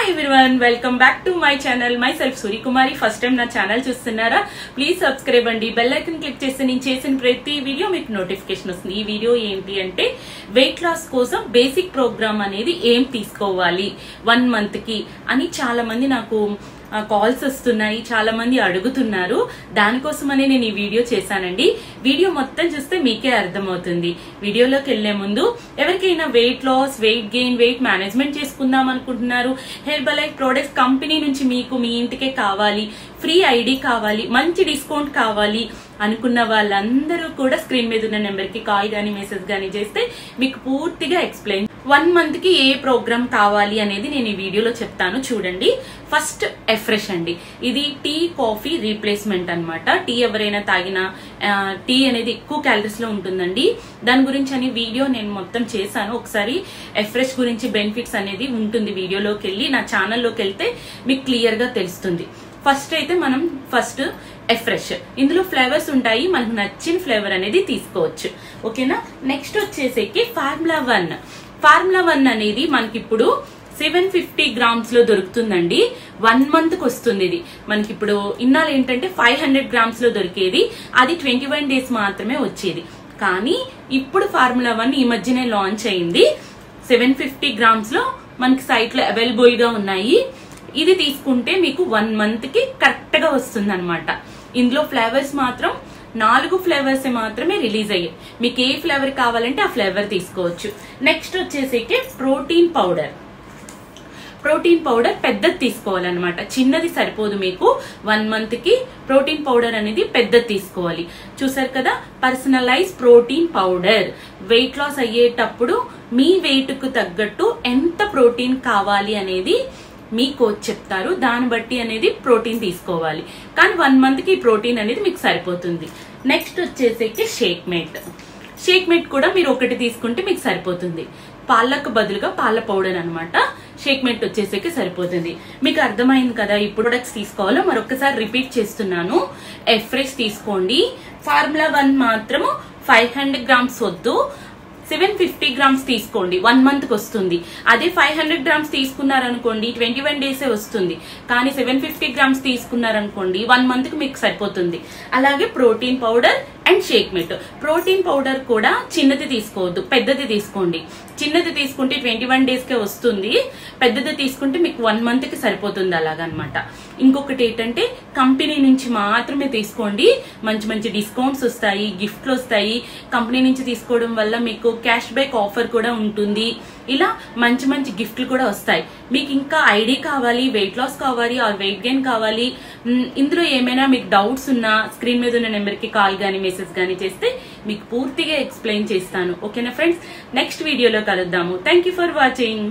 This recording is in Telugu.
Hi everyone, welcome back to my channel. My self Suryakumari. First time నా ఛానల్ చూస్తున్నారా? ప్లీజ్ సబ్స్క్రైబ్ అండి. బెల్ ఐకన్ క్లిక్ చేస్తే నేను చేసిన ప్రతి వీడియో మీకు నోటిఫికేషన్ వస్తుంది. ఈ వీడియో ఏంటి అంటే వెయిట్ లాస్ కోసం బేసిక్ ప్రోగ్రామ్ అనేది ఏం తీసుకోవాలి 1 month కి అని చాలా మంది నాకు కాల్స్ వస్తున్నాయి, చాలా మంది అడుగుతున్నారు. దానికోసమనే నేను ఈ వీడియో చేశానండి. వీడియో మొత్తం చూస్తే మీకే అర్థమవుతుంది. వీడియోలోకి వెళ్లే ముందు ఎవరికైనా weight loss, weight gain, weight management చేసుకుందాం అనుకుంటున్నారు, హెర్బలైఫ్ ప్రొడక్ట్స్ కంపెనీ నుంచి మీకు మీ ఇంటికే కావాలి, ఫ్రీ ఐడి కావాలి, మంచి డిస్కౌంట్ కావాలి అనుకున్న వాళ్ళందరూ కూడా స్క్రీన్ మీద ఉన్న నెంబర్ కి కాల్ గానీ మెసేజ్ గానీ చేస్తే మీకు పూర్తిగా ఎక్స్ప్లెయిన్ 1 month కి ఏ ప్రోగ్రామ్ కావాలి అనేది నేను ఈ వీడియోలో చెప్తాను. చూడండి, ఫస్ట్ ఎఫ్రెష్ అండి. ఇది టీ కాఫీ రీప్లేస్మెంట్ అన్నమాట. టీ ఎవరైనా తాగినా టీ అనేది ఎక్కువ క్యాలరీస్ లో ఉంటుందండి. దాని గురించి అని వీడియో నేను మొత్తం చేశాను. ఒకసారి ఎఫ్రెష్ గురించి బెనిఫిట్స్ అనేది ఉంటుంది. వీడియోలోకి వెళ్ళి నా ఛానల్లోకి వెళ్తే మీకు క్లియర్ గా తెలుస్తుంది. ఫస్ట్ అయితే మనం ఎఫ్రెష్, ఇందులో ఫ్లేవర్స్ ఉంటాయి, మనకు నచ్చిన ఫ్లేవర్ అనేది తీసుకోవచ్చు. ఓకేనా. నెక్స్ట్ వచ్చేసేకి ఫార్ములా 1 అనేది మనకి ఇప్పుడు 750 grams లో దొరుకుతుందండి. 1 month కి వస్తుంది. ఇది మనకి ఇప్పుడు ఇన్నాళ్ళు ఏంటంటే 500 grams లో దొరికేది, అది 21 days మాత్రమే వచ్చేది. కానీ ఇప్పుడు ఫార్ములా 1 ఈ మధ్యనే లాంచ్ అయింది. 750 grams లో మనకి సైట్ లో అవైలబుల్ గా ఉన్నాయి. ఇది తీసుకుంటే మీకు 1 month కి కరెక్ట్ గా వస్తుంది అనమాట. ఇందులో ఫ్లేవర్స్ మాత్రం 4 ఫ్లేవర్స్ మాత్రమే రిలీజ్ అయ్యాయి. మీకు ఏ ఫ్లేవర్ కావాలంటే ఆ ఫ్లేవర్ తీసుకోవచ్చు. నెక్స్ట్ వచ్చేసేకి ప్రోటీన్ పౌడర్ పెద్దది తీసుకోవాలన్నమాట. చిన్నది సరిపోదు మీకు. 1 month కి ప్రోటీన్ పౌడర్ అనేది పెద్దది తీసుకోవాలి. చూసారు కదా, personalise protein powder. Weight loss అయ్యేటప్పుడు మీ వెయిట్ కు తగ్గట్టు ఎంత ప్రోటీన్ కావాలి అనేది మీ కోచ్ చెప్తారు. దాన్ని బట్టి అనేది ప్రోటీన్ తీసుకోవాలి. కానీ 1 month కి ప్రోటీన్ అనేది మీకు సరిపోతుంది. నెక్స్ట్ వచ్చేసేకి షేక్ మేట్ కూడా మీరు ఒకటి తీసుకుంటే మీకు సరిపోతుంది. పాలకు బదులుగా పాల పౌడర్ అన్నమాట. షేక్ మేట్ వచ్చేసేకి సరిపోతుంది. మీకు అర్థమైంది కదా ఈ ప్రొడక్ట్స్ తీసుకోవాలో. మరొకసారి రిపీట్ చేస్తున్నాను. ఎఫ్రెష్ తీసుకోండి. ఫార్ములా 1 మాత్రము 500 grams వద్దు, 750 grams తీసుకోండి. 1 month కి వస్తుంది. అదే 500 grams తీసుకున్నారనుకోండి 21 days వస్తుంది. కానీ 750 grams తీసుకున్నారనుకోండి 1 month కి మీకు సరిపోతుంది. అలాగే protein powder and shake mate. Protein powder కూడా చిన్నది తీసుకోవద్దు, పెద్దది తీసుకోండి. చిన్నది తీసుకుంటే 21 days కే వస్తుంది. పెద్దది తీసుకుంటే మీకు 1 month కి సరిపోతుంది. అలాగనమాట. ఇంకొకటి ఏంటంటే కంపెనీ నుంచి మాత్రమే తీసుకోండి. మంచి డిస్కౌంట్స్ వస్తాయి, గిఫ్ట్లు వస్తాయి. కంపెనీ నుంచి తీసుకోవడం వల్ల మీకు క్యాష్ బ్యాక్ ఆఫర్ కూడా ఉంటుంది. ఇలా మంచి గిఫ్ట్లు కూడా వస్తాయి. మీకు ఇంకా ఐడి కావాలి, వెయిట్ లాస్ కావాలి, ఆర్ వెయిట్ గెయిన్ కావాలి, ఇందులో ఏమైనా మీకు డౌట్స్ ఉన్నా స్క్రీన్ మీద ఉన్న నెంబర్ కి కాల్ గానీ మెసేజ్ గానీ చేస్తే మీకు పూర్తిగా ఎక్స్ప్లెయిన్ చేస్తాను. ఓకేనా ఫ్రెండ్స్, నెక్స్ట్ వీడియోలో కలుద్దాము. Thank you for watching.